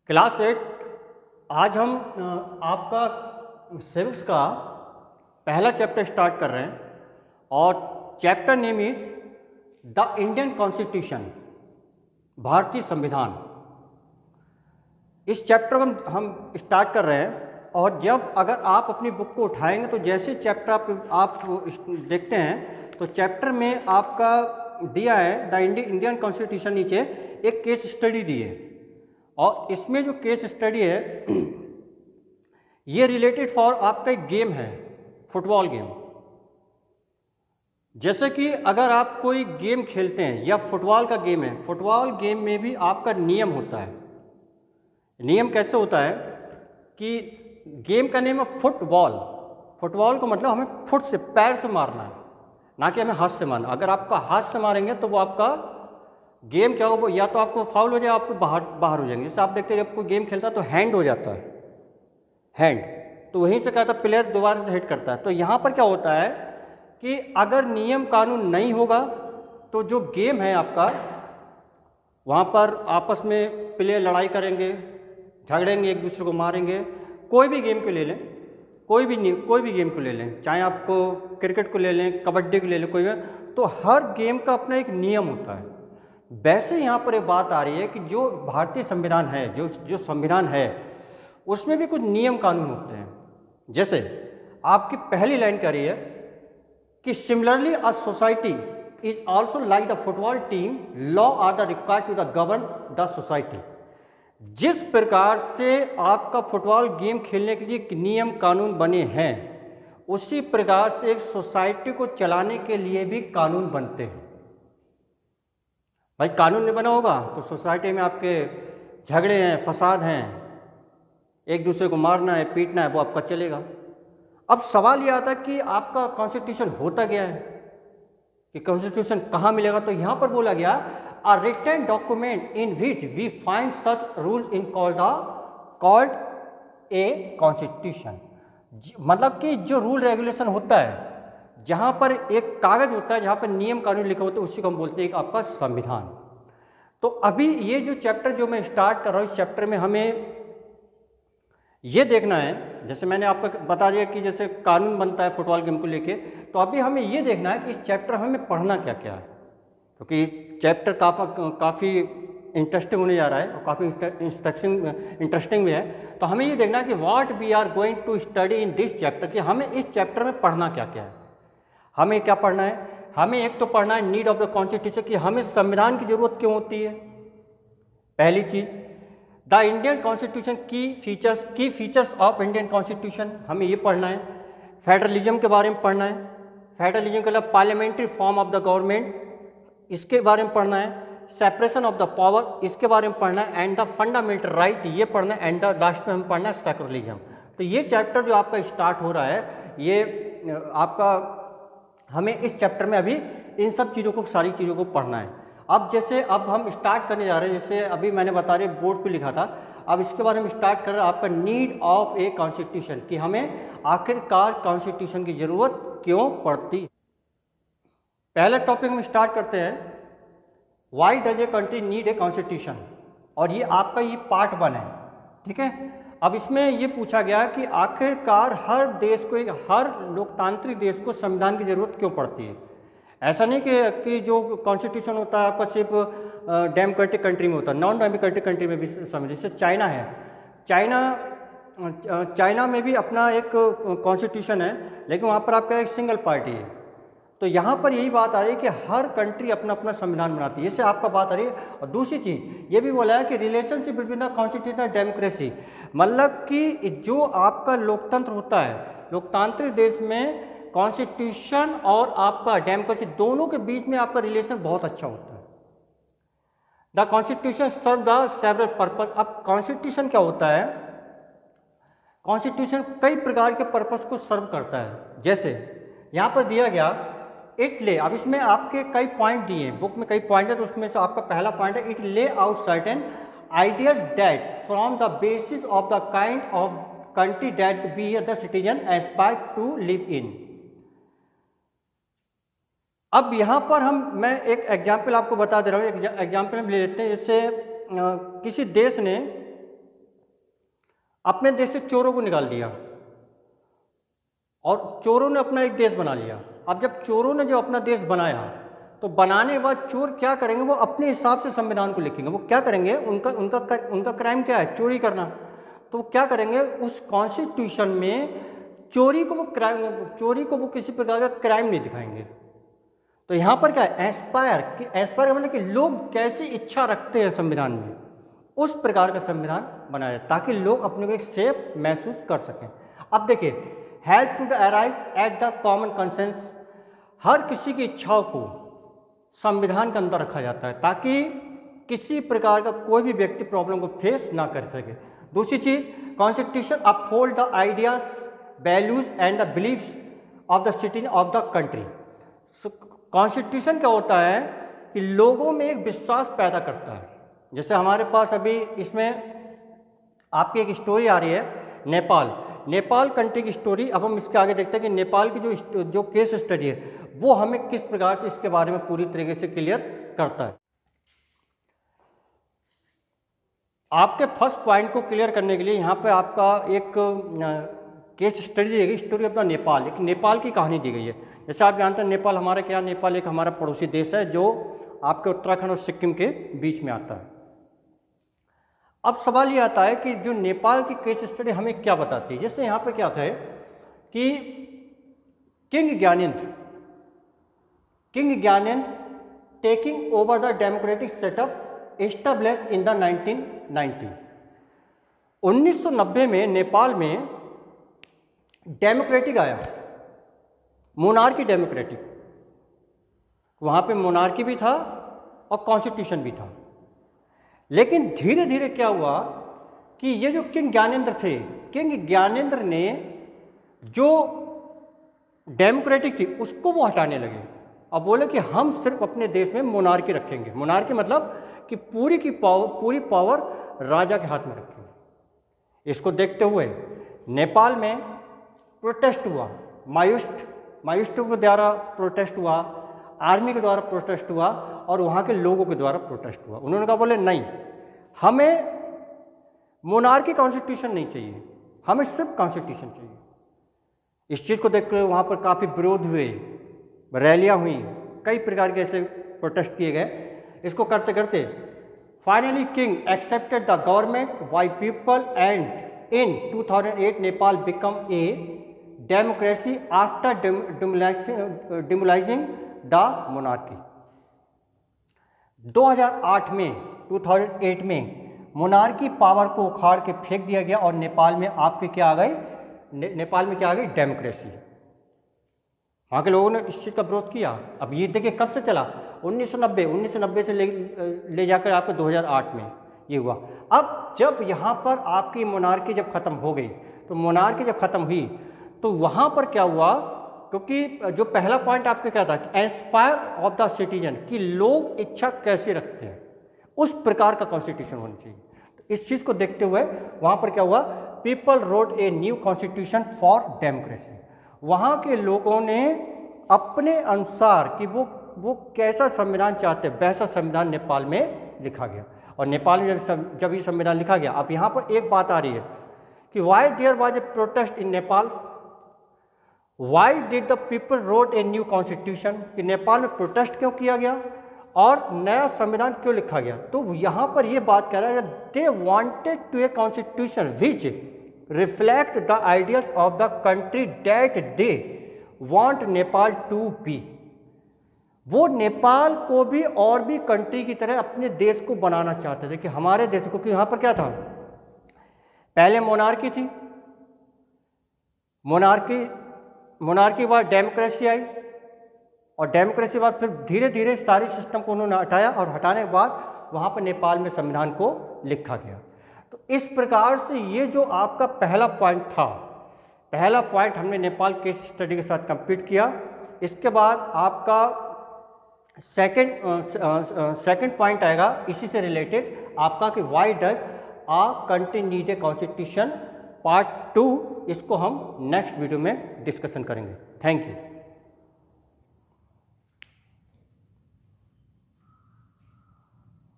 Class 8। आज हम आपका सिविक्स का पहला चैप्टर स्टार्ट कर रहे हैं और chapter name is the Indian constitution, भारतीय संविधान। इस चैप्टर को हम स्टार्ट कर रहे हैं और जब अगर आप अपनी बुक को उठाएंगे तो जैसे चैप्टर आप देखते हैं तो चैप्टर में आपका दिया है द इंडियन कॉन्स्टिट्यूशन, नीचे एक केस स्टडी दी है और इसमें जो केस स्टडी है ये रिलेटेड फॉर आपका एक गेम है, फुटबॉल गेम। जैसे कि अगर आप कोई गेम खेलते हैं या फुटबॉल का गेम है, फुटबॉल गेम में भी आपका नियम होता है। नियम कैसे होता है कि गेम का नेम है फुटबॉल। फुटबॉल को मतलब हमें फुट से, पैर से मारना है, ना कि हमें हाथ से मारना। अगर आपका हाथ से मारेंगे तो वो आपका गेम क्या होगा, या तो आपको फाउल हो जाए, आपको बाहर हो जाएंगे। जैसे आप देखते हैं जब कोई गेम खेलता है तो हैंड हो जाता है, हैंड, तो वहीं से क्या था, प्लेयर दोबारा से हिट करता है। तो यहाँ पर क्या होता है कि अगर नियम कानून नहीं होगा तो जो गेम है आपका, वहाँ पर आपस में प्लेयर लड़ाई करेंगे, झगड़ेंगे, एक दूसरे को मारेंगे। कोई भी गेम को ले लें, कोई भी गेम को ले लें, चाहे आपको क्रिकेट को ले लें, कबड्डी को ले लें, कोई भी, तो हर गेम का अपना एक नियम होता है। वैसे यहाँ पर एक बात आ रही है कि जो भारतीय संविधान है, जो संविधान है, उसमें भी कुछ नियम कानून होते हैं। जैसे आपकी पहली लाइन कह रही है कि similarly a society is also like the football team, law are the required to the govern the society. जिस प्रकार से आपका फुटबॉल गेम खेलने के लिए नियम कानून बने हैं, उसी प्रकार से एक सोसाइटी को चलाने के लिए भी कानून बनते हैं। भाई कानून नहीं बना होगा तो सोसाइटी में आपके झगड़े हैं, फसाद हैं, एक दूसरे को मारना है, पीटना है, वो आपका चलेगा। अब सवाल ये आता है कि आपका कॉन्स्टिट्यूशन होता क्या है, कि कॉन्स्टिट्यूशन कहाँ मिलेगा। तो यहाँ पर बोला गया a written document in which we find such rules in called a constitution. मतलब कि जो रूल रेगुलेशन होता है, जहाँ पर एक कागज होता है, जहाँ पर नियम कानून लिखा होता है, उसी को हम बोलते हैं आपका संविधान। तो अभी ये जो चैप्टर जो मैं स्टार्ट कर रहा हूँ, इस चैप्टर में हमें ये देखना है, जैसे मैंने आपको बता दिया कि जैसे कानून बनता है फुटबॉल गेम को लेके, तो अभी हमें ये देखना है कि इस चैप्टर हमें पढ़ना क्या क्या है, क्योंकि चैप्टर काफ़ी इंटरेस्टिंग होने जा रहा है और काफ़ी इंटरेस्टिंग भी है। तो हमें ये देखना है कि what we are going to study in this chapter, कि हमें इस चैप्टर में पढ़ना क्या क्या है। हमें क्या पढ़ना है, हमें एक तो पढ़ना है नीड ऑफ द कॉन्स्टिट्यूशन, कि हमें संविधान की जरूरत क्यों होती है, पहली चीज़। द इंडियन कॉन्स्टिट्यूशन की फीचर्स ऑफ इंडियन कॉन्स्टिट्यूशन, हमें ये पढ़ना है। फेडरलिज्म के बारे में पढ़ना है, फेडरलिज्म का मतलब parliamentary form of the government, इसके बारे में पढ़ना है। सेपरेशन ऑफ द पावर, इसके बारे में पढ़ना है। एंड द फंडामेंटल राइट, ये पढ़ना है। एंड द लास्ट में हमें पढ़ना है सेक्युलरिज्म। तो ये चैप्टर जो आपका स्टार्ट हो रहा है, ये आपका हमें इस चैप्टर में अभी इन सब चीज़ों को, सारी चीज़ों को पढ़ना है। अब हम स्टार्ट करने जा रहे हैं, जैसे अभी मैंने बता रहे बोर्ड पे लिखा था, अब इसके बारे में स्टार्ट कर रहे हैं आपका नीड ऑफ ए कॉन्स्टिट्यूशन, कि हमें आखिरकार कॉन्स्टिट्यूशन की ज़रूरत क्यों पड़ती। पहले टॉपिक में स्टार्ट करते हैं, why does a country need a constitution, और ये आपका ये पार्ट 1 है, ठीक है। अब इसमें ये पूछा गया कि आखिरकार हर देश को, हर लोकतांत्रिक देश को संविधान की ज़रूरत क्यों पड़ती है। ऐसा नहीं कि जो कॉन्स्टिट्यूशन होता है आपका सिर्फ डेमोक्रेटिक कंट्री में होता है, नॉन डेमोक्रेटिक कंट्री में भी समझ, जैसे चाइना है, चाइना में भी अपना एक कॉन्स्टिट्यूशन है, लेकिन वहाँ पर आपका एक सिंगल पार्टी है। तो यहाँ पर यही बात आ रही है कि हर कंट्री अपना अपना संविधान बनाती है, इससे आपका बात आ रही है। और दूसरी चीज़ ये भी बोला है कि relationship between the constitution democracy, मतलब कि जो आपका लोकतंत्र होता है, लोकतांत्रिक देश में कॉन्स्टिट्यूशन और आपका डेमोक्रेसी दोनों के बीच में आपका रिलेशन बहुत अच्छा होता है। The constitution serve the several purpose. अब कॉन्स्टिट्यूशन क्या होता है, कॉन्स्टिट्यूशन कई प्रकार के पर्पस को सर्व करता है। जैसे यहाँ पर दिया गया इट ले, अब इसमें आपके कई पॉइंट दिए हैं, बुक में कई पॉइंट है, तो उसमें से आपका पहला पॉइंट है, it lay out certain ideas that from the basis of the kind of country that we the citizen aspire to live in. अब यहाँ पर मैं एक एग्जाम्पल आपको बता दे रहा हूँ, एक एग्जाम्पल हम ले लेते हैं। जैसे किसी देश ने अपने देश से चोरों को निकाल दिया और चोरों ने अपना एक देश बना लिया। अब जब चोरों ने जो अपना देश बनाया तो बनाने के बाद चोर क्या करेंगे, वो अपने हिसाब से संविधान को लिखेंगे। वो क्या करेंगे, उनका क्राइम क्या है, चोरी करना। तो वो क्या करेंगे, उस कॉन्स्टिट्यूशन में चोरी को वो किसी प्रकार का क्राइम नहीं दिखाएंगे। तो यहाँ पर क्या है, एस्पायर मतलब कि लोग कैसी इच्छा रखते हैं संविधान में, उस प्रकार का संविधान बनाया ताकि लोग अपने को एक सेफ महसूस कर सकें। अब देखिए, help to the arrive at the common consensus, हर किसी की इच्छाओं को संविधान के अंदर रखा जाता है ताकि किसी प्रकार का कोई भी व्यक्ति प्रॉब्लम को फेस ना कर सके। दूसरी चीज, constitution uphold the ideas, values and the beliefs of the citizen of the country. Constitution क्या होता है कि लोगों में एक विश्वास पैदा करता है। जैसे हमारे पास अभी इसमें आपकी एक स्टोरी आ रही है, नेपाल कंट्री की स्टोरी। अब हम इसके आगे देखते हैं कि नेपाल की जो केस स्टडी है वो हमें किस प्रकार से इसके बारे में पूरी तरीके से क्लियर करता है। आपके फर्स्ट पॉइंट को क्लियर करने के लिए यहाँ पे आपका एक केस स्टडी दी गई, स्टोरी ऑफ द नेपाल, एक नेपाल की कहानी दी गई है। जैसे आप जानते हैं नेपाल हमारे क्या, नेपाल एक हमारा पड़ोसी देश है जो आपके उत्तराखंड और सिक्किम के बीच में आता है। अब सवाल ये आता है कि जो नेपाल की केस स्टडी हमें क्या बताती है। जैसे यहाँ पे क्या था कि king Gyanendra taking over the democratic setup established in the 1990। 1990 में नेपाल में डेमोक्रेटिक आया, मोनार्की डेमोक्रेटिक। वहाँ पे मोनार्की भी था और कॉन्स्टिट्यूशन भी था। लेकिन धीरे धीरे क्या हुआ कि ये जो किंग ज्ञानेंद्र थे, किंग ज्ञानेंद्र ने जो डेमोक्रेटिक थी उसको वो हटाने लगे। अब बोले कि हम सिर्फ अपने देश में मोनार्की रखेंगे। मोनार्की मतलब कि पूरी पावर राजा के हाथ में रखेंगे। इसको देखते हुए नेपाल में प्रोटेस्ट हुआ, मायुस्ट के द्वारा प्रोटेस्ट हुआ, आर्मी के द्वारा प्रोटेस्ट हुआ और वहाँ के लोगों के द्वारा प्रोटेस्ट हुआ। उन्होंने कहा बोले नहीं, हमें मोनार्की कॉन्स्टिट्यूशन नहीं चाहिए, हमें सिर्फ कॉन्स्टिट्यूशन चाहिए। इस चीज़ को देखकर वहाँ पर काफ़ी विरोध हुए, रैलियाँ हुई, कई प्रकार के ऐसे प्रोटेस्ट किए गए। इसको करते करते finally king accepted the government by people and in 2008 Nepal become a democracy after demolishing the monarchy. 2008 में मोनार्की पावर को उखाड़ के फेंक दिया गया और नेपाल में आपके क्या आ गई, नेपाल में क्या आ गई, डेमोक्रेसी। वहाँ के लोगों ने इस चीज़ का विरोध किया। अब ये देखिए कब से चला, 1990 से ले जाकर आपको 2008 में ये हुआ। अब जब यहाँ पर आपकी मोनार्की जब ख़त्म हो गई, तो मोनार्की जब ख़त्म हुई तो वहाँ पर क्या हुआ, क्योंकि जो पहला पॉइंट आपका क्या था, एस्पायर ऑफ द सिटीजन, कि लोग इच्छा कैसे रखते हैं उस प्रकार का कॉन्स्टिट्यूशन होना चाहिए। तो इस चीज़ को देखते हुए वहाँ पर क्या हुआ, people wrote a new constitution for democracy. वहाँ के लोगों ने अपने अनुसार कि वो कैसा संविधान चाहते हैं वैसा संविधान नेपाल में लिखा गया। और नेपाल में जब ये संविधान लिखा गया, अब यहाँ पर एक बात आ रही है कि why there was a protest in Nepal, why did the people wrote a new constitution, कि नेपाल में प्रोटेस्ट क्यों किया गया और नया संविधान क्यों लिखा गया। तो यहाँ पर ये बात कह रहा है they wanted to a constitution which reflect the ideas of the country that they want Nepal to be. वो नेपाल को भी और भी कंट्री की तरह अपने देश को बनाना चाहते थे कि हमारे देश को, कि यहाँ पर क्या था, पहले मोनार्की थी, मोनार्की बाद डेमोक्रेसी आई और डेमोक्रेसी बाद फिर धीरे धीरे सारी सिस्टम को उन्होंने हटाया और हटाने के बाद वहाँ पर नेपाल में संविधान को लिखा गया। तो इस प्रकार से ये जो आपका पहला पॉइंट था, पहला पॉइंट हमने नेपाल केस स्टडी के साथ कंप्लीट किया। इसके बाद आपका सेकंड पॉइंट आएगा इसी से रिलेटेड आपका कि why does a country need a constitution part 2। इसको हम नेक्स्ट वीडियो में डिस्कशन करेंगे। Thank you.